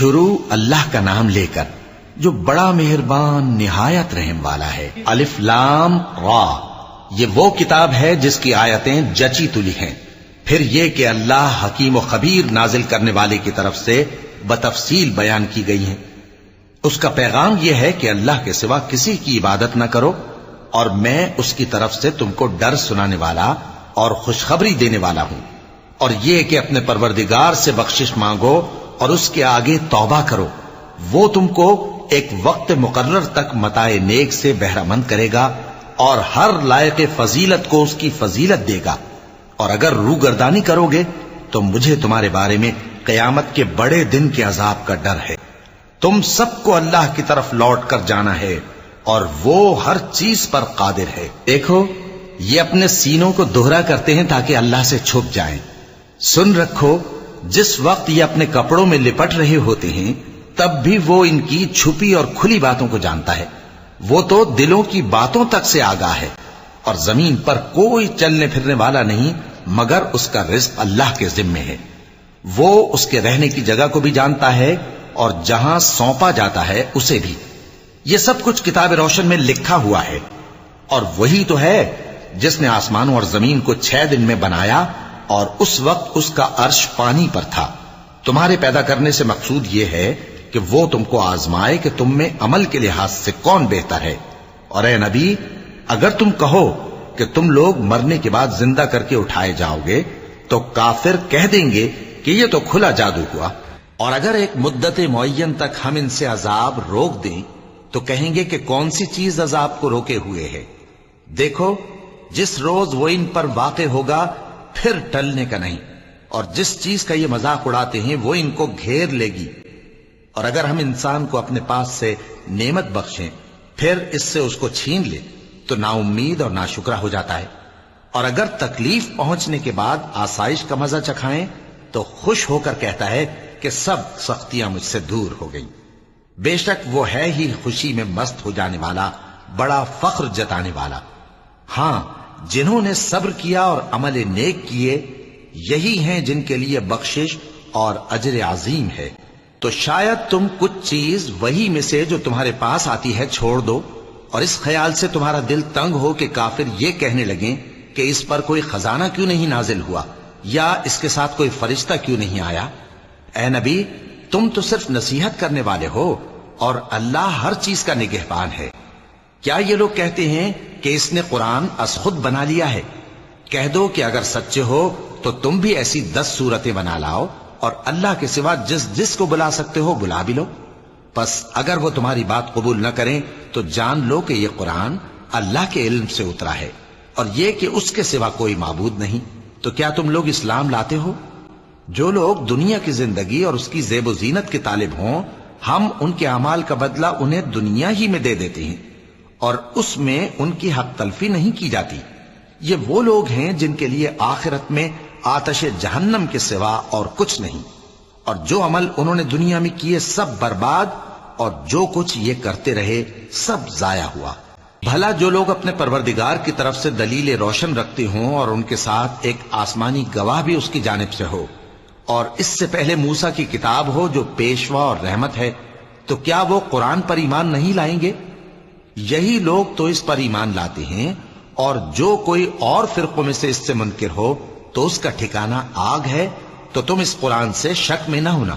شروع اللہ کا نام لے کر جو بڑا مہربان نہایت رحم والا ہے۔ الف لام را، یہ وہ کتاب ہے جس کی آیتیں جچی تلی ہیں۔ پھر یہ کہ اللہ حکیم و خبیر نازل کرنے والے کی طرف سے بتفصیل بیان کی گئی ہیں۔ اس کا پیغام یہ ہے کہ اللہ کے سوا کسی کی عبادت نہ کرو، اور میں اس کی طرف سے تم کو ڈر سنانے والا اور خوشخبری دینے والا ہوں، اور یہ کہ اپنے پروردگار سے بخشش مانگو اور اس کے آگے توبہ کرو، وہ تم کو ایک وقت مقرر تک متاع نیک سے بہرہ مند کرے گا اور ہر لائق فضیلت کو اس کی فضیلت دے گا، اور اگر روگردانی کرو گے تو مجھے تمہارے بارے میں قیامت کے بڑے دن کے عذاب کا ڈر ہے۔ تم سب کو اللہ کی طرف لوٹ کر جانا ہے اور وہ ہر چیز پر قادر ہے۔ دیکھو یہ اپنے سینوں کو دوہرا کرتے ہیں تاکہ اللہ سے چھپ جائیں۔ سن رکھو جس وقت یہ اپنے کپڑوں میں لپٹ رہے ہوتے ہیں تب بھی وہ ان کی چھپی اور کھلی باتوں کو جانتا ہے۔ وہ تو دلوں کی باتوں تک سے آگاہ ہے، اور زمین پر کوئی چلنے پھرنے والا نہیں مگر اس کا رزق اللہ کے ذمے ہے۔ وہ اس کے رہنے کی جگہ کو بھی جانتا ہے اور جہاں سونپا جاتا ہے اسے بھی۔ یہ سب کچھ کتاب روشن میں لکھا ہوا ہے، اور وہی تو ہے جس نے آسمانوں اور زمین کو 6 دن میں بنایا، اور اس وقت اس کا عرش پانی پر تھا۔ تمہارے پیدا کرنے سے مقصود یہ ہے کہ وہ تم کو آزمائے کہ تم میں عمل کے لحاظ سے کون بہتر ہے۔ اور اے نبی، اگر تم کہو کہ تم لوگ مرنے کے بعد زندہ کر کے اٹھائے جاؤ گے تو کافر کہہ دیں گے کہ یہ تو کھلا جادو ہوا، اور اگر ایک مدت معین تک ہم ان سے عذاب روک دیں تو کہیں گے کہ کون سی چیز عذاب کو روکے ہوئے ہے۔ دیکھو جس روز وہ ان پر واقع ہوگا پھر ٹلنے کا نہیں، اور جس چیز کا یہ مذاق اڑاتے ہیں وہ ان کو گھیر لے گی۔ اور اگر ہم انسان کو اپنے پاس سے نعمت بخشیں پھر اس سے اس کو چھین لے تو نا امید اور ناشکرا ہو جاتا ہے، اور اگر تکلیف پہنچنے کے بعد آسائش کا مزہ چکھائیں تو خوش ہو کر کہتا ہے کہ سب سختیاں مجھ سے دور ہو گئیں۔ بے شک وہ ہے ہی خوشی میں مست ہو جانے والا، بڑا فخر جتانے والا۔ ہاں جنہوں نے صبر کیا اور عمل نیک کیے یہی ہیں جن کے لیے بخشش اور اجر عظیم ہے۔ تو شاید تم کچھ چیز وہی میں سے جو تمہارے پاس آتی ہے چھوڑ دو، اور اس خیال سے تمہارا دل تنگ ہو کہ کافر یہ کہنے لگیں کہ اس پر کوئی خزانہ کیوں نہیں نازل ہوا، یا اس کے ساتھ کوئی فرشتہ کیوں نہیں آیا۔ اے نبی، تم تو صرف نصیحت کرنے والے ہو، اور اللہ ہر چیز کا نگہبان ہے۔ کیا یہ لوگ کہتے ہیں کہ اس نے قرآن از خود بنا لیا ہے؟ کہہ دو کہ اگر سچے ہو تو تم بھی ایسی 10 صورتیں بنا لاؤ، اور اللہ کے سوا جس جس کو بلا سکتے ہو بلا بھی لو۔ پس اگر وہ تمہاری بات قبول نہ کریں تو جان لو کہ یہ قرآن اللہ کے علم سے اترا ہے، اور یہ کہ اس کے سوا کوئی معبود نہیں۔ تو کیا تم لوگ اسلام لاتے ہو؟ جو لوگ دنیا کی زندگی اور اس کی زیب و زینت کے طالب ہوں، ہم ان کے اعمال کا بدلہ انہیں دنیا ہی میں دے دیتے ہیں، اور اس میں ان کی حق تلفی نہیں کی جاتی۔ یہ وہ لوگ ہیں جن کے لیے آخرت میں آتش جہنم کے سوا اور کچھ نہیں، اور جو عمل انہوں نے دنیا میں کیے سب برباد، اور جو کچھ یہ کرتے رہے سب ضائع ہوا۔ بھلا جو لوگ اپنے پروردگار کی طرف سے دلیل روشن رکھتے ہوں اور ان کے ساتھ ایک آسمانی گواہ بھی اس کی جانب سے ہو، اور اس سے پہلے موسیٰ کی کتاب ہو جو پیشوا اور رحمت ہے، تو کیا وہ قرآن پر ایمان نہیں لائیں گے؟ یہی لوگ تو اس پر ایمان لاتے ہیں، اور جو کوئی اور فرقوں میں سے اس سے منکر ہو تو اس کا ٹھکانہ آگ ہے۔ تو تم اس قرآن سے شک میں نہ ہونا،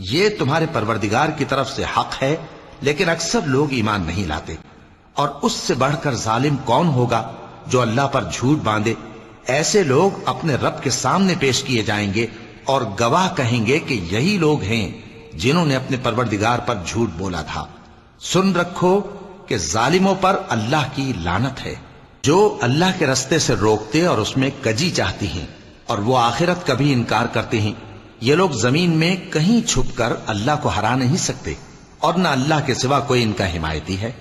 یہ تمہارے پروردگار کی طرف سے حق ہے، لیکن اکثر لوگ ایمان نہیں لاتے۔ اور اس سے بڑھ کر ظالم کون ہوگا جو اللہ پر جھوٹ باندھے؟ ایسے لوگ اپنے رب کے سامنے پیش کیے جائیں گے اور گواہ کہیں گے کہ یہی لوگ ہیں جنہوں نے اپنے پروردگار پر جھوٹ بولا تھا۔ سن رکھو کہ ظالموں پر اللہ کی لعنت ہے، جو اللہ کے رستے سے روکتے اور اس میں کجی چاہتی ہیں، اور وہ آخرت کا بھی انکار کرتے ہیں۔ یہ لوگ زمین میں کہیں چھپ کر اللہ کو ہرا نہیں سکتے، اور نہ اللہ کے سوا کوئی ان کا حمایتی ہے۔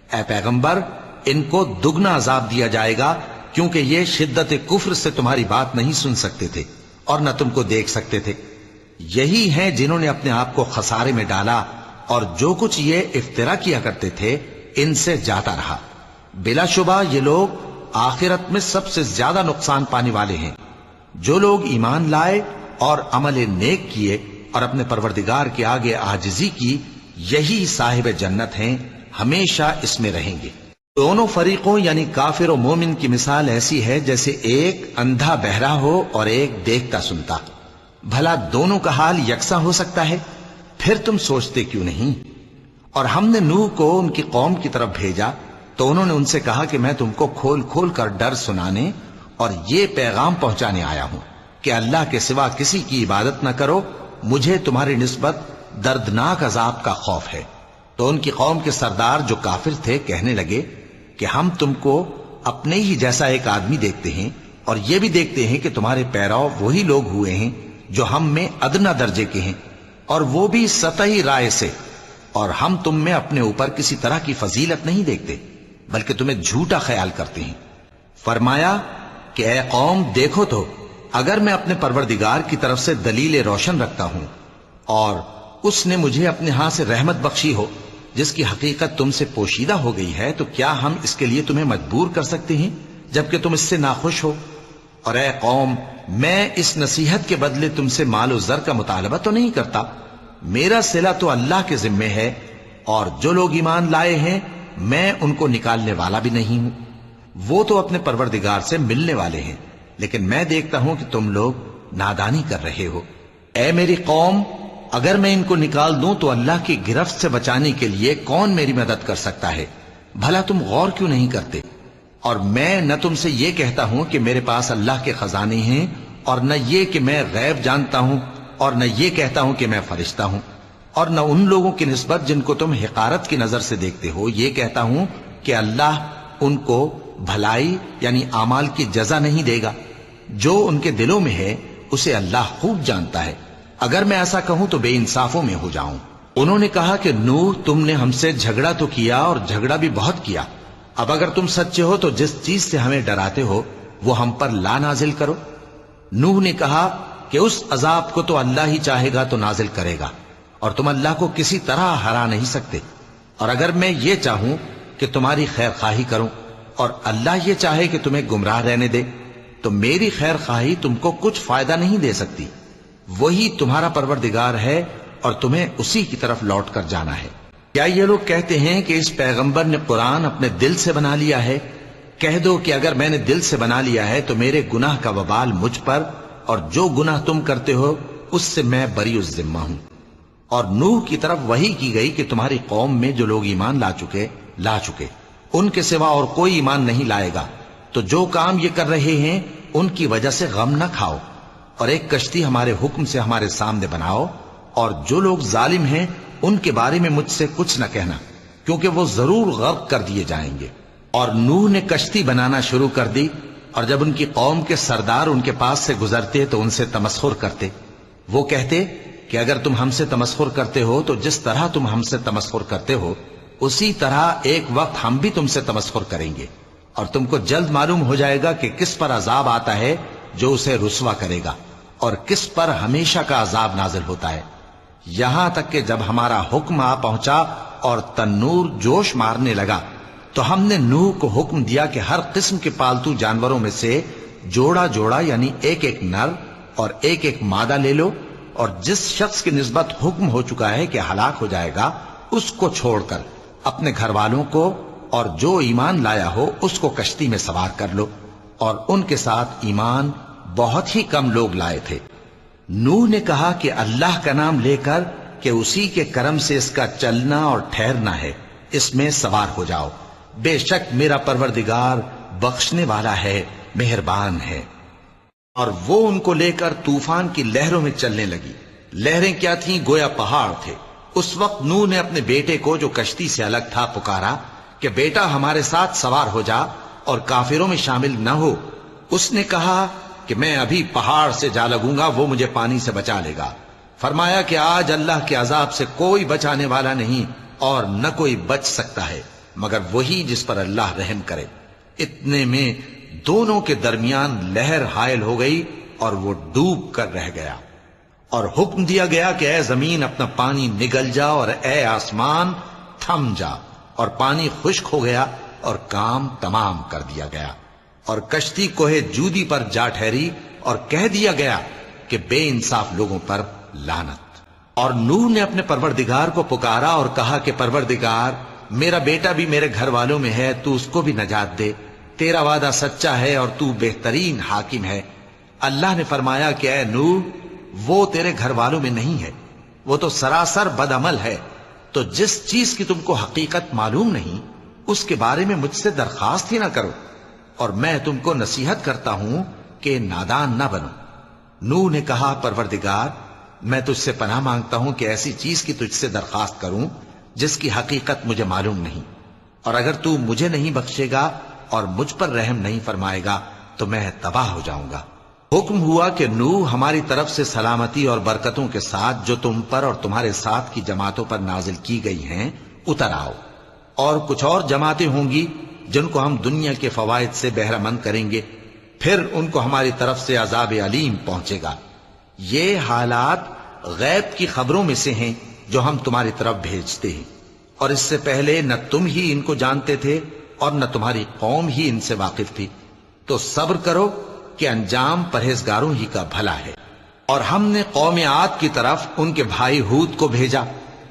اے پیغمبر، ان کو دگنا عذاب دیا جائے گا، کیونکہ یہ شدت کفر سے تمہاری بات نہیں سن سکتے تھے اور نہ تم کو دیکھ سکتے تھے۔ یہی ہیں جنہوں نے اپنے آپ کو خسارے میں ڈالا، اور جو کچھ یہ افترا کیا کرتے تھے ان سے جاتا رہا۔ بلا شبہ یہ لوگ آخرت میں سب سے زیادہ نقصان پانے والے ہیں۔ جو لوگ ایمان لائے اور عمل نیک کیے اور اپنے پروردگار کے آگے عاجزی کی، یہی صاحب جنت ہیں، ہمیشہ اس میں رہیں گے۔ دونوں فریقوں یعنی کافر و مومن کی مثال ایسی ہے جیسے ایک اندھا بہرا ہو اور ایک دیکھتا سنتا۔ بھلا دونوں کا حال یکساں ہو سکتا ہے؟ پھر تم سوچتے کیوں نہیں؟ اور ہم نے نوح کو ان کی قوم کی طرف بھیجا تو انہوں نے ان سے کہا کہ میں تم کو کھول کھول کر ڈر سنانے اور یہ پیغام پہنچانے آیا ہوں کہ اللہ کے سوا کسی کی عبادت نہ کرو، مجھے تمہاری نسبت دردناک عذاب کا خوف ہے۔ تو ان کی قوم کے سردار جو کافر تھے کہنے لگے کہ ہم تم کو اپنے ہی جیسا ایک آدمی دیکھتے ہیں اور یہ بھی دیکھتے ہیں کہ تمہارے پیرو وہی لوگ ہوئے ہیں جو ہم میں ادنا درجے کے ہیں، اور وہ بھی سطحی رائے سے، اور ہم تم میں اپنے اوپر کسی طرح کی فضیلت نہیں دیکھتے بلکہ تمہیں جھوٹا خیال کرتے ہیں۔ فرمایا کہ اے قوم دیکھو تو، اگر میں اپنے پروردگار کی طرف سے دلیل روشن رکھتا ہوں اور اس نے مجھے اپنے ہاں سے رحمت بخشی ہو جس کی حقیقت تم سے پوشیدہ ہو گئی ہے، تو کیا ہم اس کے لیے تمہیں مجبور کر سکتے ہیں جبکہ تم اس سے ناخوش ہو؟ اور اے قوم، میں اس نصیحت کے بدلے تم سے مال و زر کا مطالبہ تو نہیں کرتا، میرا صلہ تو اللہ کے ذمے ہے، اور جو لوگ ایمان لائے ہیں میں ان کو نکالنے والا بھی نہیں ہوں، وہ تو اپنے پروردگار سے ملنے والے ہیں، لیکن میں دیکھتا ہوں کہ تم لوگ نادانی کر رہے ہو۔ اے میری قوم، اگر میں ان کو نکال دوں تو اللہ کی گرفت سے بچانے کے لیے کون میری مدد کر سکتا ہے؟ بھلا تم غور کیوں نہیں کرتے؟ اور میں نہ تم سے یہ کہتا ہوں کہ میرے پاس اللہ کے خزانے ہیں، اور نہ یہ کہ میں غیب جانتا ہوں، اور نہ یہ کہتا ہوں کہ میں فرشتہ ہوں، اور نہ ان لوگوں کی نسبت جن کو تم حقارت کی نظر سے دیکھتے ہو یہ کہتا ہوں کہ اللہ ان کو بھلائی یعنی اعمال کی جزا نہیں دے گا۔ جو ان کے دلوں میں ہے اسے اللہ خوب جانتا ہے، اگر میں ایسا کہوں تو بے انصافوں میں ہو جاؤں۔ انہوں نے کہا کہ نوح، تم نے ہم سے جھگڑا تو کیا اور جھگڑا بھی بہت کیا، اب اگر تم سچے ہو تو جس چیز سے ہمیں ڈراتے ہو وہ ہم پر لا نازل کرو۔ نوح نے کہا کہ اس عذاب کو تو اللہ ہی چاہے گا تو نازل کرے گا، اور تم اللہ کو کسی طرح ہرا نہیں سکتے، اور اگر میں یہ چاہوں کہ تمہاری خیر خواہی کروں اور اللہ یہ چاہے کہ تمہیں گمراہ رہنے دے تو میری خیر خواہی تم کو کچھ فائدہ نہیں دے سکتی۔ وہی تمہارا پروردگار ہے اور تمہیں اسی کی طرف لوٹ کر جانا ہے۔ کیا یہ لوگ کہتے ہیں کہ اس پیغمبر نے قرآن اپنے دل سے بنا لیا ہے؟ کہہ دو کہ اگر میں نے دل سے بنا لیا ہے تو میرے گناہ کا وبال مجھ پر، اور جو گناہ تم کرتے ہو اس سے میں بری الذمہ ہوں۔ اور نوح کی طرف وحی کی گئی کہ تمہاری قوم میں جو لوگ ایمان لا چکے ان کے سوا اور کوئی ایمان نہیں لائے گا، تو جو کام یہ کر رہے ہیں ان کی وجہ سے غم نہ کھاؤ، اور ایک کشتی ہمارے حکم سے ہمارے سامنے بناؤ، اور جو لوگ ظالم ہیں ان کے بارے میں مجھ سے کچھ نہ کہنا، کیونکہ وہ ضرور غرق کر دیے جائیں گے۔ اور نوح نے کشتی بنانا شروع کر دی، اور جب ان کی قوم کے سردار ان کے پاس سے گزرتے تو ان سے تمسخر کرتے۔ وہ کہتے کہ اگر تم ہم سے تمسخر کرتے ہو تو جس طرح تم ہم سے تمسخر کرتے ہو اسی طرح ایک وقت ہم بھی تم سے تمسخر کریں گے، اور تم کو جلد معلوم ہو جائے گا کہ کس پر عذاب آتا ہے جو اسے رسوا کرے گا، اور کس پر ہمیشہ کا عذاب نازل ہوتا ہے۔ یہاں تک کہ جب ہمارا حکم آ پہنچا اور تنور جوش مارنے لگا تو ہم نے نوح کو حکم دیا کہ ہر قسم کے پالتو جانوروں میں سے جوڑا جوڑا یعنی ایک ایک نر اور ایک ایک مادہ لے لو، اور جس شخص کی نسبت حکم ہو چکا ہے کہ ہلاک ہو جائے گا اس کو چھوڑ کر اپنے گھر والوں کو اور جو ایمان لایا ہو اس کو کشتی میں سوار کر لو۔ اور ان کے ساتھ ایمان بہت ہی کم لوگ لائے تھے۔ نوح نے کہا کہ اللہ کا نام لے کر کہ اسی کے کرم سے اس کا چلنا اور ٹھہرنا ہے، اس میں سوار ہو جاؤ، بے شک میرا پروردگار بخشنے والا ہے، مہربان ہے۔ اور وہ ان کو لے کر طوفان کی لہروں میں چلنے لگی۔ لہریں کیا تھیں؟ گویا پہاڑ تھے۔ اس وقت نوح نے اپنے بیٹے کو جو کشتی سے الگ تھا پکارا کہ بیٹا ہمارے ساتھ سوار ہو جا اور کافروں میں شامل نہ ہو۔ اس نے کہا کہ میں ابھی پہاڑ سے جا لگوں گا، وہ مجھے پانی سے بچا لے گا۔ فرمایا کہ آج اللہ کے عذاب سے کوئی بچانے والا نہیں اور نہ کوئی بچ سکتا ہے مگر وہی جس پر اللہ رحم کرے۔ اتنے میں دونوں کے درمیان لہر حائل ہو گئی اور وہ ڈوب کر رہ گیا، اور حکم دیا گیا کہ اے زمین اپنا پانی نگل جا، اور اے آسمان تھم جا، اور پانی خشک ہو گیا اور کام تمام کر دیا گیا، اور کشتی کوہ جودی پر جا ٹھہری، اور کہہ دیا گیا کہ بے انصاف لوگوں پر لعنت۔ اور نوح نے اپنے پروردگار کو پکارا اور کہا کہ پروردگار، میرا بیٹا بھی میرے گھر والوں میں ہے، تو اس کو بھی نجات دے، تیرا وعدہ سچا ہے اور تو بہترین حاکم ہے۔ اللہ نے فرمایا کہ اے نوح، وہ تیرے گھر والوں میں نہیں ہے، وہ تو سراسر بد عمل ہے، تو جس چیز کی تم کو حقیقت معلوم نہیں اس کے بارے میں مجھ سے درخواست ہی نہ کرو، اور میں تم کو نصیحت کرتا ہوں کہ نادان نہ بنو۔ نوح نے کہا پروردگار، میں تجھ سے پناہ مانگتا ہوں کہ ایسی چیز کی تجھ سے درخواست کروں جس کی حقیقت مجھے معلوم نہیں، اور اگر تو مجھے نہیں بخشے گا اور مجھ پر رحم نہیں فرمائے گا تو میں تباہ ہو جاؤں گا۔ حکم ہوا کہ نوح، ہماری طرف سے سلامتی اور برکتوں کے ساتھ جو تم پر اور تمہارے ساتھ کی جماعتوں پر نازل کی گئی ہیں اتر آؤ، اور کچھ اور جماعتیں ہوں گی جن کو ہم دنیا کے فوائد سے بہرہ مند کریں گے، پھر ان کو ہماری طرف سے عذاب علیم پہنچے گا۔ یہ حالات غیب کی خبروں میں سے ہیں جو ہم تمہاری طرف بھیجتے ہیں، اور اس سے پہلے نہ تم ہی ان کو جانتے تھے اور نہ تمہاری قوم ہی ان سے واقف تھی، تو صبر کرو کہ انجام پرہیزگاروں ہی کا بھلا ہے۔ اور ہم نے قوم عاد کی طرف ان کے بھائی ہود کو بھیجا،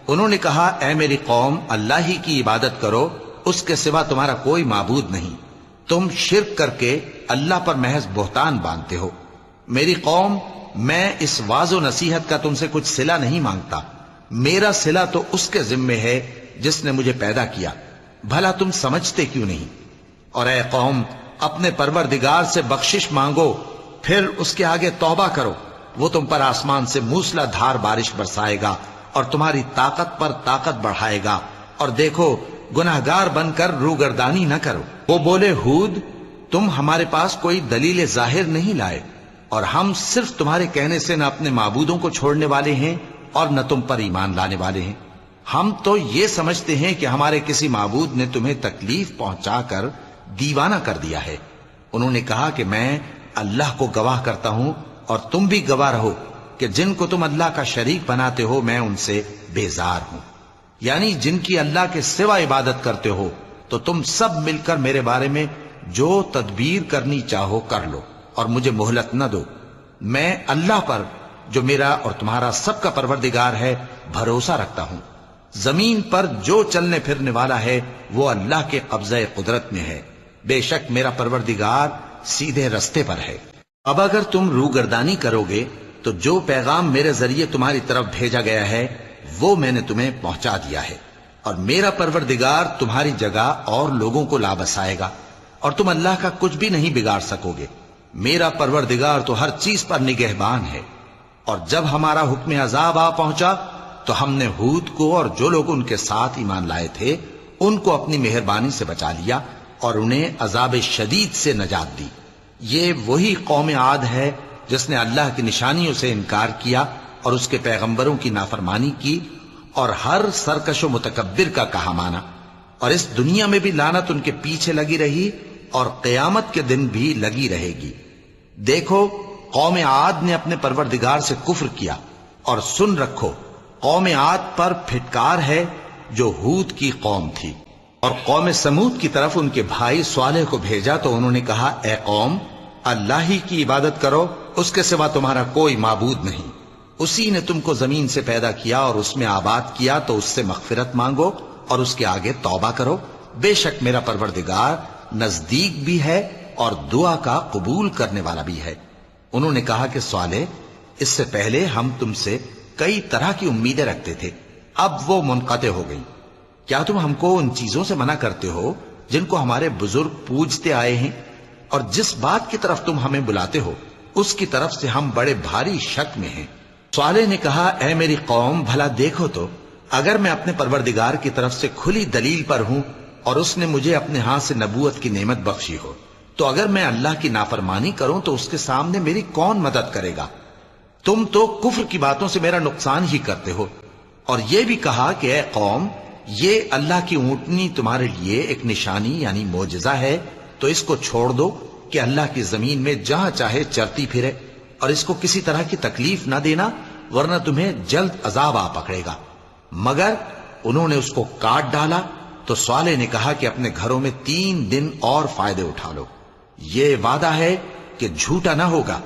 انہوں نے کہا اے میری قوم، اللہ ہی کی عبادت کرو، اس کے سوا تمہارا کوئی معبود نہیں، تم شرک کر کے اللہ پر محض بہتان باندھتے ہو۔ میری قوم، میں اس واعظ و نصیحت کا تم سے کچھ صلہ نہیں مانگتا، میرا صلہ تو اس کے ذمے ہے جس نے مجھے پیدا کیا، بھلا تم سمجھتے کیوں نہیں؟ اور اے قوم، اپنے پروردگار سے بخشش مانگو، پھر اس کے آگے توبہ کرو، وہ تم پر آسمان سے موسلا دھار بارش برسائے گا اور تمہاری طاقت پر طاقت بڑھائے گا، اور دیکھو گناہگار بن کر روگردانی نہ کرو۔ وہ بولے ہود، تم ہمارے پاس کوئی دلیل ظاہر نہیں لائے، اور ہم صرف تمہارے کہنے سے نہ اپنے معبودوں کو چھوڑنے والے ہیں اور نہ تم پر ایمان لانے والے ہیں، ہم تو یہ سمجھتے ہیں کہ ہمارے کسی معبود نے تمہیں تکلیف پہنچا کر دیوانہ کر دیا ہے۔ انہوں نے کہا کہ میں اللہ کو گواہ کرتا ہوں اور تم بھی گواہ رہو کہ جن کو تم اللہ کا شریک بناتے ہو میں ان سے بیزار ہوں، یعنی جن کی اللہ کے سوا عبادت کرتے ہو، تو تم سب مل کر میرے بارے میں جو تدبیر کرنی چاہو کر لو اور مجھے مہلت نہ دو۔ میں اللہ پر جو میرا اور تمہارا سب کا پروردگار ہے بھروسہ رکھتا ہوں۔ زمین پر جو چلنے پھرنے والا ہے وہ اللہ کے قبضہ قدرت میں ہے، بے شک میرا پروردگار سیدھے رستے پر ہے۔ اب اگر تم روگردانی کرو گے تو جو پیغام میرے ذریعے تمہاری طرف بھیجا گیا ہے وہ میں نے تمہیں پہنچا دیا ہے، اور میرا پروردگار تمہاری جگہ اور لوگوں کو لا بسائے گا، اور تم اللہ کا کچھ بھی نہیں بگاڑ سکو گے۔ میرا پروردگار تو ہر چیز پر نگہبان ہے۔ اور جب ہمارا حکم عذاب آ پہنچا تو ہم نے ہود کو اور جو لوگ ان کے ساتھ ایمان لائے تھے ان کو اپنی مہربانی سے بچا لیا اور انہیں عذاب شدید سے نجات دی۔ یہ وہی قوم عاد ہے جس نے اللہ کی نشانیوں سے انکار کیا اور اس کے پیغمبروں کی نافرمانی کی اور ہر سرکش و متکبر کا کہا مانا، اور اس دنیا میں بھی لعنت ان کے پیچھے لگی رہی اور قیامت کے دن بھی لگی رہے گی۔ دیکھو قوم عاد نے اپنے پروردگار سے کفر کیا، اور سن رکھو قوم عاد پر پھٹکار ہے جو ہود کی قوم تھی۔ اور قوم سمود کی طرف ان کے بھائی صالح کو بھیجا تو انہوں نے کہا اے قوم، اللہ ہی کی عبادت کرو، اس کے سوا تمہارا کوئی معبود نہیں، اسی نے تم کو زمین سے پیدا کیا اور اس میں آباد کیا، تو اس سے مغفرت مانگو اور اس کے آگے توبہ کرو، بے شک میرا پروردگار نزدیک بھی ہے اور دعا کا قبول کرنے والا بھی ہے۔ انہوں نے کہا کہ صالح، اس سے پہلے ہم تم سے کئی طرح کی امیدیں رکھتے تھے، اب وہ منقطع ہو گئی، کیا تم ہم کو ان چیزوں سے منع کرتے ہو جن کو ہمارے بزرگ پوجتے آئے ہیں؟ اور جس بات کی طرف تم ہمیں بلاتے ہو اس کی طرف سے ہم بڑے بھاری شک میں ہیں۔ صالح نے کہا اے میری قوم، بھلا دیکھو تو اگر میں اپنے پروردگار کی طرف سے کھلی دلیل پر ہوں اور اس نے مجھے اپنے ہاتھ سے نبوت کی نعمت بخشی ہو، تو اگر میں اللہ کی نافرمانی کروں تو اس کے سامنے میری کون مدد کرے گا؟ تم تو کفر کی باتوں سے میرا نقصان ہی کرتے ہو۔ اور یہ بھی کہا کہ اے قوم، یہ اللہ کی اونٹنی تمہارے لیے ایک نشانی یعنی معجزہ ہے، تو اس کو چھوڑ دو کہ اللہ کی زمین میں جہاں چاہے چرتی پھرے، اور اس کو کسی طرح کی تکلیف نہ دینا ورنہ تمہیں جلد عذاب آ پکڑے گا۔ مگر انہوں نے اس کو کاٹ ڈالا تو صالح نے کہا کہ اپنے گھروں میں 3 دن اور فائدے اٹھا لو، یہ وعدہ ہے کہ جھوٹا نہ ہوگا۔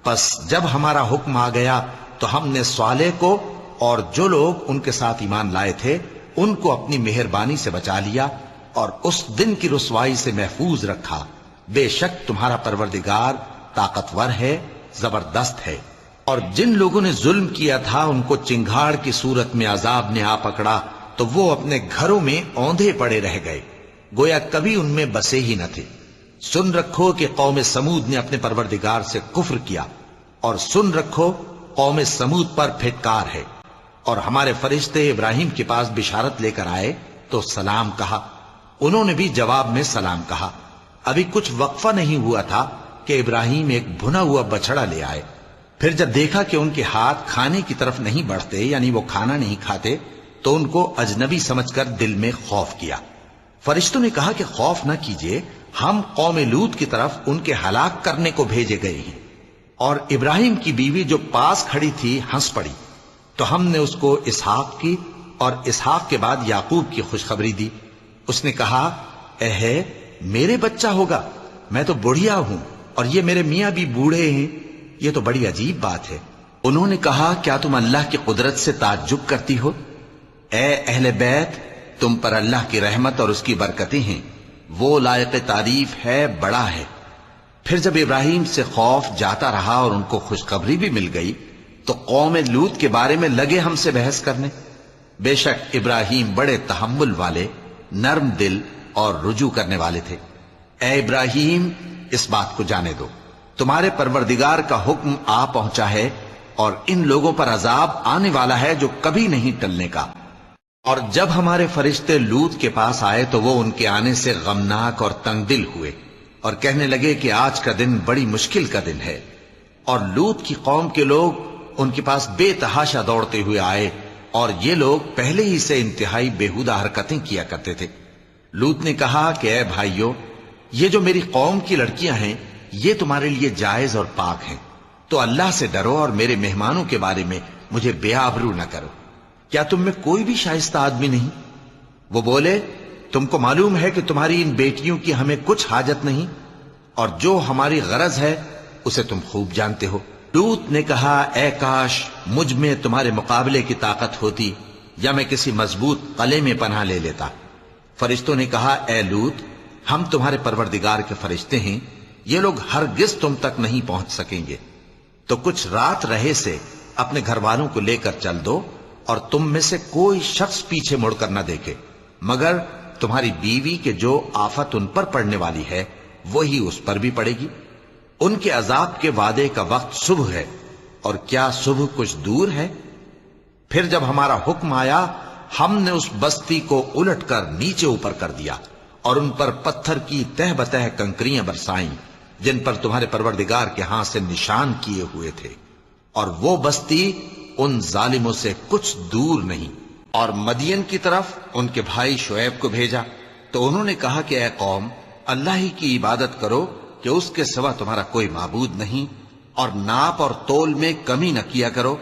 پس جب ہمارا حکم آ گیا تو ہم نے صالح کو اور جو لوگ ان کے ساتھ ایمان لائے تھے ان کو اپنی مہربانی سے بچا لیا اور اس دن کی رسوائی سے محفوظ رکھا۔ بے شک تمہارا پروردگار طاقتور ہے، زبردست ہے۔ اور جن لوگوں نے ظلم کیا تھا ان کو چنگھاڑ کی صورت میں عذاب نے آ پکڑا تو وہ اپنے گھروں میں اوندھے پڑے رہ گئے، گویا کبھی ان میں بسے ہی نہ تھے۔ سن رکھو کہ قوم سمود نے اپنے پروردگار سے کفر کیا، اور سن رکھو قوم سمود پر پھٹکار ہے۔ اور ہمارے فرشتے ابراہیم کے پاس بشارت لے کر آئے تو سلام کہا، انہوں نے بھی جواب میں سلام کہا۔ ابھی کچھ وقفہ نہیں ہوا تھا کہ ابراہیم ایک بھنا ہوا بچڑا لے آئے۔ پھر جب دیکھا کہ ان کے ہاتھ کھانے کی طرف نہیں بڑھتے، یعنی وہ کھانا نہیں کھاتے، تو ان کو اجنبی سمجھ کر دل میں خوف کیا۔ فرشتوں نے کہا کہ خوف نہ کیجیے، ہم قوم لوط کی طرف ان کے ہلاک کرنے کو بھیجے گئے ہیں۔ اور ابراہیم کی بیوی جو پاس کھڑی تھی ہنس پڑی، تو ہم نے اس کو اسحاق کی اور اسحاق کے بعد یعقوب کی خوشخبری دی۔ اس نے کہا، اے میرے بچہ ہوگا، میں تو بڑھیا ہوں اور یہ میرے میاں بھی بوڑھے ہیں، یہ تو بڑی عجیب بات ہے۔ انہوں نے کہا، کیا تم اللہ کی قدرت سے تعجب کرتی ہو؟ اے اہل بیت، تم پر اللہ کی رحمت اور اس کی برکتیں ہیں، وہ لائق تعریف ہے، بڑا ہے۔ پھر جب ابراہیم سے خوف جاتا رہا اور ان کو خوشخبری بھی مل گئی تو قوم لوط کے بارے میں لگے ہم سے بحث کرنے۔ بے شک ابراہیم بڑے تحمل والے، نرم دل اور رجوع کرنے والے تھے۔ اے ابراہیم، اس بات کو جانے دو، تمہارے پروردگار کا حکم آ پہنچا ہے اور ان لوگوں پر عذاب آنے والا ہے جو کبھی نہیں ٹلنے کا۔ اور جب ہمارے فرشتے لوط کے پاس آئے تو وہ ان کے آنے سے غمناک اور تنگ دل ہوئے اور کہنے لگے کہ آج کا دن بڑی مشکل کا دن ہے۔ اور لوط کی قوم کے لوگ ان کے پاس بے تحاشا دوڑتے ہوئے آئے، اور یہ لوگ پہلے ہی سے انتہائی بےہودہ حرکتیں کیا کرتے تھے۔ لوط نے کہا کہ اے بھائیو، یہ جو میری قوم کی لڑکیاں ہیں یہ تمہارے لیے جائز اور پاک ہیں، تو اللہ سے ڈرو اور میرے مہمانوں کے بارے میں مجھے بے آبرو نہ کرو۔ کیا تم میں کوئی بھی شائستہ آدمی نہیں؟ وہ بولے، تم کو معلوم ہے کہ تمہاری ان بیٹیوں کی ہمیں کچھ حاجت نہیں، اور جو ہماری غرض ہے اسے تم خوب جانتے ہو۔ لوط نے کہا، اے کاش مجھ میں تمہارے مقابلے کی طاقت ہوتی، یا میں کسی مضبوط قلعے میں پناہ لے لیتا۔ فرشتوں نے کہا، اے لوط، ہم تمہارے پروردگار کے فرشتے ہیں، یہ لوگ ہرگز تم تک نہیں پہنچ سکیں گے، تو کچھ رات رہے سے اپنے گھر والوں کو لے کر چل دو، اور تم میں سے کوئی شخص پیچھے مڑ کر نہ دیکھے، مگر تمہاری بیوی کے جو آفت ان پر پڑنے والی ہے وہی اس پر بھی پڑے گی۔ ان کے عذاب کے وعدے کا وقت صبح ہے، اور کیا صبح کچھ دور ہے؟ پھر جب ہمارا حکم آیا ہم نے اس بستی کو الٹ کر نیچے اوپر کر دیا اور ان پر پتھر کی تہ بتہ کنکریاں برسائیں جن پر تمہارے پروردگار کے ہاں سے نشان کیے ہوئے تھے، اور وہ بستی ان ظالموں سے کچھ دور نہیں۔ اور مدین کی طرف ان کے بھائی شعیب کو بھیجا تو انہوں نے کہا کہ اے قوم، اللہ ہی کی عبادت کرو کہ اس کے سوا تمہارا کوئی معبود نہیں، اور ناپ اور تول میں کمی نہ کیا کرو،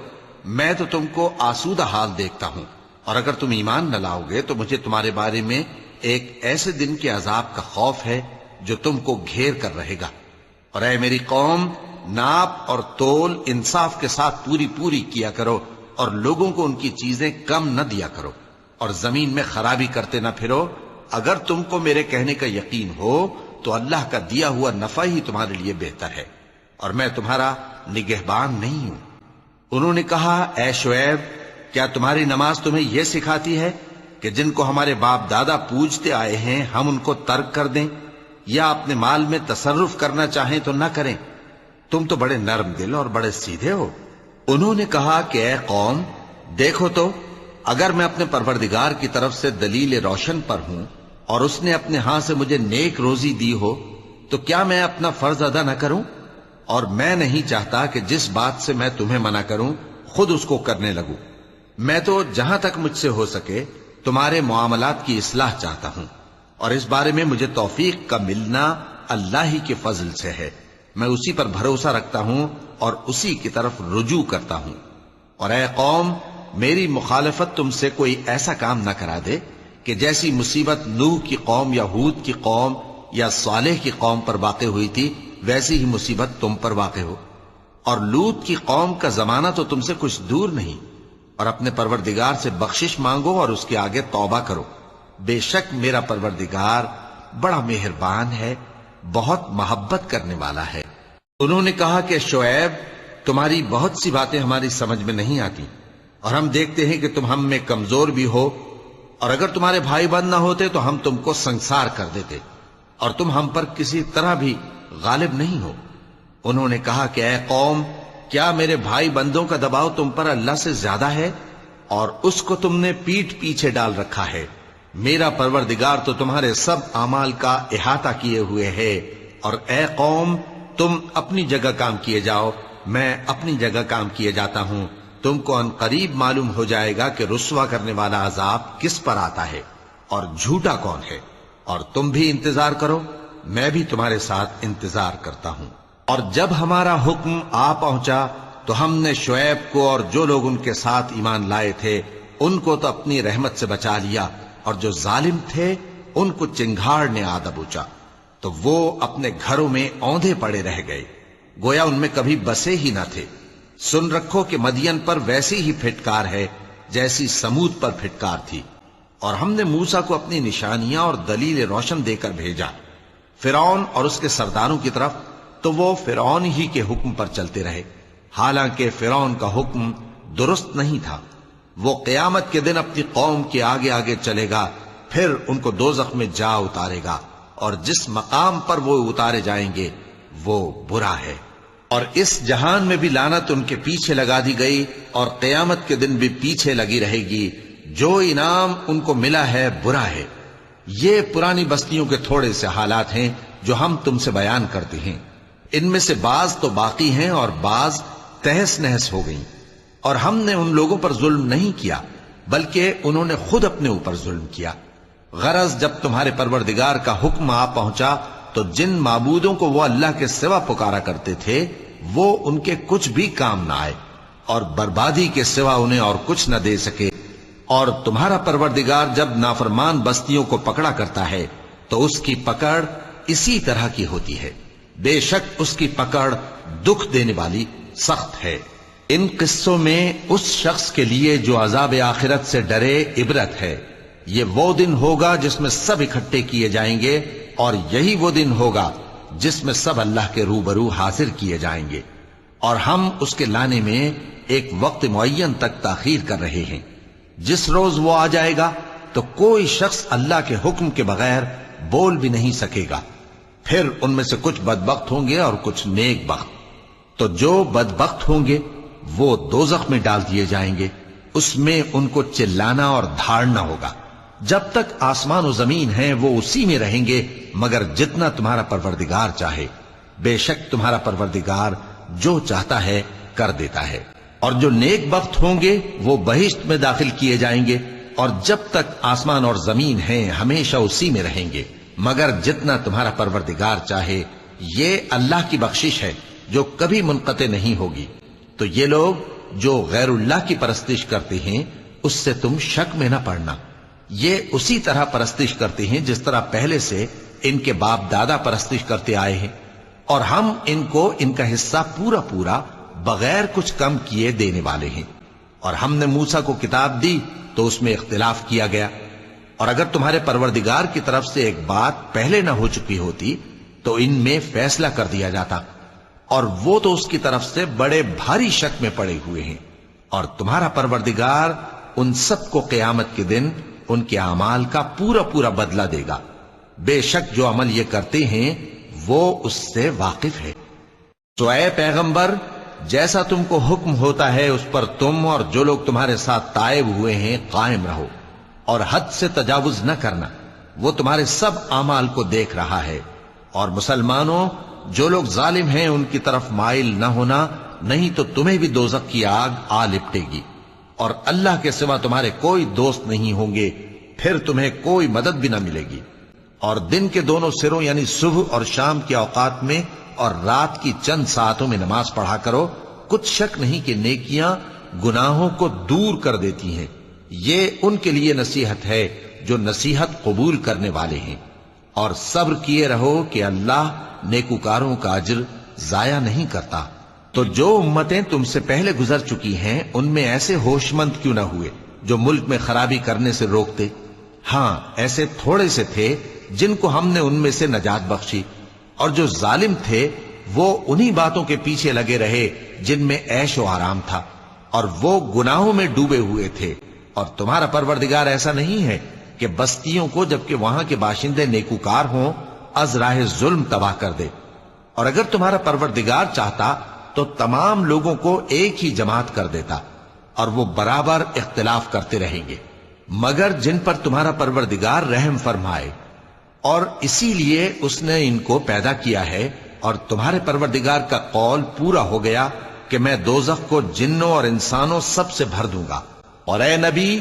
میں تو تم کو آسودہ حال دیکھتا ہوں، اور اگر تم ایمان نہ لاؤ گے تو مجھے تمہارے بارے میں ایک ایسے دن کے عذاب کا خوف ہے جو تم کو گھیر کر رہے گا۔ اور اے میری قوم، ناپ اور تول انصاف کے ساتھ پوری پوری کیا کرو، اور لوگوں کو ان کی چیزیں کم نہ دیا کرو، اور زمین میں خرابی کرتے نہ پھرو۔ اگر تم کو میرے کہنے کا یقین ہو تو اللہ کا دیا ہوا نفع ہی تمہارے لیے بہتر ہے، اور میں تمہارا نگہبان نہیں ہوں۔ انہوں نے کہا، اے شعیب، کیا تمہاری نماز تمہیں یہ سکھاتی ہے کہ جن کو ہمارے باپ دادا پوجتے آئے ہیں ہم ان کو ترک کر دیں، یا اپنے مال میں تصرف کرنا چاہیں تو نہ کریں؟ تم تو بڑے نرم دل اور بڑے سیدھے ہو۔ انہوں نے کہا کہ اے قوم، دیکھو تو، اگر میں اپنے پروردگار کی طرف سے دلیل روشن پر ہوں اور اس نے اپنے ہاں سے مجھے نیک روزی دی ہو تو کیا میں اپنا فرض ادا نہ کروں؟ اور میں نہیں چاہتا کہ جس بات سے میں تمہیں منع کروں خود اس کو کرنے لگوں۔ میں تو جہاں تک مجھ سے ہو سکے تمہارے معاملات کی اصلاح چاہتا ہوں، اور اس بارے میں مجھے توفیق کا ملنا اللہ ہی کے فضل سے ہے۔ میں اسی پر بھروسہ رکھتا ہوں اور اسی کی طرف رجوع کرتا ہوں۔ اور اے قوم، میری مخالفت تم سے کوئی ایسا کام نہ کرا دے کہ جیسی مصیبت نوح کی قوم یا ہود کی قوم یا صالح کی قوم پر واقع ہوئی تھی ویسی ہی مصیبت تم پر واقع ہو۔ اور لوط کی قوم کا زمانہ تو تم سے کچھ دور نہیں، اور اپنے پروردگار سے بخشش مانگو اور اس کے آگے توبہ کرو، بے شک میرا پروردگار بڑا مہربان ہے، بہت محبت کرنے والا ہے۔ انہوں نے کہا کہ شعیب، تمہاری بہت سی باتیں ہماری سمجھ میں نہیں آتی، اور ہم دیکھتے ہیں کہ تم ہم میں کمزور بھی ہو، اور اگر تمہارے بھائی بند نہ ہوتے تو ہم تم کو سنسار کر دیتے، اور تم ہم پر کسی طرح بھی غالب نہیں ہو۔ انہوں نے کہا کہ اے قوم، کیا میرے بھائی بندوں کا دباؤ تم پر اللہ سے زیادہ ہے، اور اس کو تم نے پیٹھ پیچھے ڈال رکھا ہے؟ میرا پروردگار تو تمہارے سب اعمال کا احاطہ کیے ہوئے ہے۔ اور اے قوم، تم اپنی جگہ کام کیے جاؤ، میں اپنی جگہ کام کیے جاتا ہوں۔ تم کو ان قریب معلوم ہو جائے گا کہ رسوا کرنے والا عذاب کس پر آتا ہے اور جھوٹا کون ہے، اور تم بھی انتظار کرو، میں بھی تمہارے ساتھ انتظار کرتا ہوں۔ اور جب ہمارا حکم آ پہنچا تو ہم نے شعیب کو اور جو لوگ ان کے ساتھ ایمان لائے تھے ان کو تو اپنی رحمت سے بچا لیا، اور جو ظالم تھے ان کو چنگھاڑ نے آ دبوچا، تو وہ اپنے گھروں میں اوندھے پڑے رہ گئے، گویا ان میں کبھی بسے ہی نہ تھے۔ سن رکھو کہ مدین پر ویسی ہی پھٹکار ہے جیسی سمود پر پھٹکار تھی، اور ہم نے موسیٰ کو اپنی نشانیاں اور دلیل روشن دے کر بھیجا فرعون اور اس کے سرداروں کی طرف، تو وہ فرعون ہی کے حکم پر چلتے رہے، حالانکہ فرعون کا حکم درست نہیں تھا۔ وہ قیامت کے دن اپنی قوم کے آگے آگے چلے گا، پھر ان کو دوزخ میں جا اتارے گا، اور جس مقام پر وہ اتارے جائیں گے وہ برا ہے۔ اور اس جہان میں بھی لعنت ان کے پیچھے لگا دی گئی، اور قیامت کے دن بھی پیچھے لگی رہے گی۔ جو انعام ان کو ملا ہے برا ہے۔ یہ پرانی بستیوں کے تھوڑے سے حالات ہیں جو ہم تم سے بیان کرتے ہیں، ان میں سے بعض تو باقی ہیں اور بعض تہس نہس ہو گئیں۔ اور ہم نے ان لوگوں پر ظلم نہیں کیا بلکہ انہوں نے خود اپنے اوپر ظلم کیا۔ غرض جب تمہارے پروردگار کا حکم آ پہنچا تو جن معبودوں کو وہ اللہ کے سوا پکارا کرتے تھے وہ ان کے کچھ بھی کام نہ آئے، اور بربادی کے سوا انہیں اور کچھ نہ دے سکے۔ اور تمہارا پروردگار جب نافرمان بستیوں کو پکڑا کرتا ہے تو اس کی پکڑ اسی طرح کی ہوتی ہے، بے شک اس کی پکڑ دکھ دینے والی سخت ہے۔ ان قصوں میں اس شخص کے لیے جو عذاب آخرت سے ڈرے عبرت ہے۔ یہ وہ دن ہوگا جس میں سب اکٹھے کیے جائیں گے، اور یہی وہ دن ہوگا جس میں سب اللہ کے روبرو حاضر کیے جائیں گے، اور ہم اس کے لانے میں ایک وقت معین تک تاخیر کر رہے ہیں۔ جس روز وہ آ جائے گا تو کوئی شخص اللہ کے حکم کے بغیر بول بھی نہیں سکے گا۔ پھر ان میں سے کچھ بدبخت ہوں گے اور کچھ نیک بخت۔ تو جو بدبخت ہوں گے وہ دوزخ میں ڈال دیے جائیں گے، اس میں ان کو چلانا اور دھاڑنا ہوگا۔ جب تک آسمان و زمین ہیں وہ اسی میں رہیں گے مگر جتنا تمہارا پروردگار چاہے، بے شک تمہارا پروردگار جو چاہتا ہے کر دیتا ہے۔ اور جو نیک بخت ہوں گے وہ بہشت میں داخل کیے جائیں گے، اور جب تک آسمان اور زمین ہیں ہمیشہ اسی میں رہیں گے مگر جتنا تمہارا پروردگار چاہے۔ یہ اللہ کی بخشش ہے جو کبھی منقطع نہیں ہوگی۔ تو یہ لوگ جو غیر اللہ کی پرستش کرتے ہیں اس سے تم شک میں نہ پڑنا، یہ اسی طرح پرستش کرتے ہیں جس طرح پہلے سے ان کے باپ دادا پرستش کرتے آئے ہیں، اور ہم ان کو ان کا حصہ پورا پورا بغیر کچھ کم کیے دینے والے ہیں۔ اور ہم نے موسیٰ کو کتاب دی تو اس میں اختلاف کیا گیا، اور اگر تمہارے پروردگار کی طرف سے ایک بات پہلے نہ ہو چکی ہوتی تو ان میں فیصلہ کر دیا جاتا، اور وہ تو اس کی طرف سے بڑے بھاری شک میں پڑے ہوئے ہیں۔ اور تمہارا پروردگار ان سب کو قیامت کے دن ان کے اعمال کا پورا پورا بدلہ دے گا، بے شک جو عمل یہ کرتے ہیں وہ اس سے واقف ہے۔ تو اے پیغمبر، جیسا تم کو حکم ہوتا ہے اس پر تم اور جو لوگ تمہارے ساتھ تائب ہوئے ہیں قائم رہو، اور حد سے تجاوز نہ کرنا، وہ تمہارے سب اعمال کو دیکھ رہا ہے۔ اور مسلمانوں، جو لوگ ظالم ہیں ان کی طرف مائل نہ ہونا، نہیں تو تمہیں بھی دوزخ کی آگ آ لپٹے گی، اور اللہ کے سوا تمہارے کوئی دوست نہیں ہوں گے، پھر تمہیں کوئی مدد بھی نہ ملے گی۔ اور دن کے دونوں سروں یعنی صبح اور شام کے اوقات میں اور رات کی چند ساعتوں میں نماز پڑھا کرو، کچھ شک نہیں کہ نیکیاں گناہوں کو دور کر دیتی ہیں۔ یہ ان کے لیے نصیحت ہے جو نصیحت قبول کرنے والے ہیں۔ اور صبر کیے رہو کہ اللہ نیکوکاروں کا اجر ضائع نہیں کرتا۔ تو جو امتیں تم سے پہلے گزر چکی ہیں ان میں ایسے ہوشمند کیوں نہ ہوئے جو ملک میں خرابی کرنے سے روکتے؟ ہاں ایسے تھوڑے سے تھے جن کو ہم نے ان میں سے نجات بخشی، اور جو ظالم تھے وہ انہی باتوں کے پیچھے لگے رہے جن میں عیش و آرام تھا، اور وہ گناہوں میں ڈوبے ہوئے تھے۔ اور تمہارا پروردگار ایسا نہیں ہے کہ بستیوں کو جبکہ وہاں کے باشندے نیکوکار ہوں از راہ ظلم تباہ کر دے۔ اور اگر تمہارا پروردگار چاہتا تو تمام لوگوں کو ایک ہی جماعت کر دیتا، اور وہ برابر اختلاف کرتے رہیں گے، مگر جن پر تمہارا پروردگار رحم فرمائے۔ اور اسی لیے اس نے ان کو پیدا کیا ہے، اور تمہارے پروردگار کا قول پورا ہو گیا کہ میں دوزخ کو جنوں اور انسانوں سب سے بھر دوں گا۔ اور اے نبی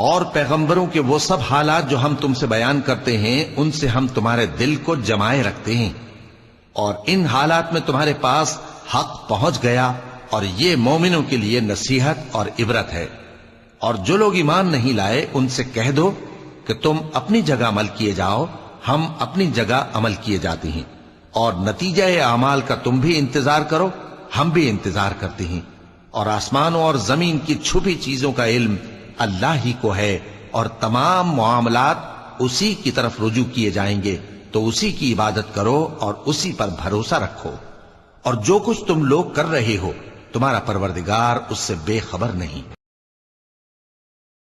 اور پیغمبروں کے وہ سب حالات جو ہم تم سے بیان کرتے ہیں ان سے ہم تمہارے دل کو جمائے رکھتے ہیں، اور ان حالات میں تمہارے پاس حق پہنچ گیا، اور یہ مومنوں کے لیے نصیحت اور عبرت ہے۔ اور جو لوگ ایمان نہیں لائے ان سے کہہ دو کہ تم اپنی جگہ عمل کیے جاؤ، ہم اپنی جگہ عمل کیے جاتے ہیں، اور نتیجہ اعمال کا تم بھی انتظار کرو، ہم بھی انتظار کرتے ہیں۔ اور آسمانوں اور زمین کی چھپی چیزوں کا علم اللہ ہی کو ہے، اور تمام معاملات اسی کی طرف رجوع کیے جائیں گے، تو اسی کی عبادت کرو اور اسی پر بھروسہ رکھو۔ اور جو کچھ تم لوگ کر رہے ہو تمہارا پروردگار اس سے بے خبر نہیں۔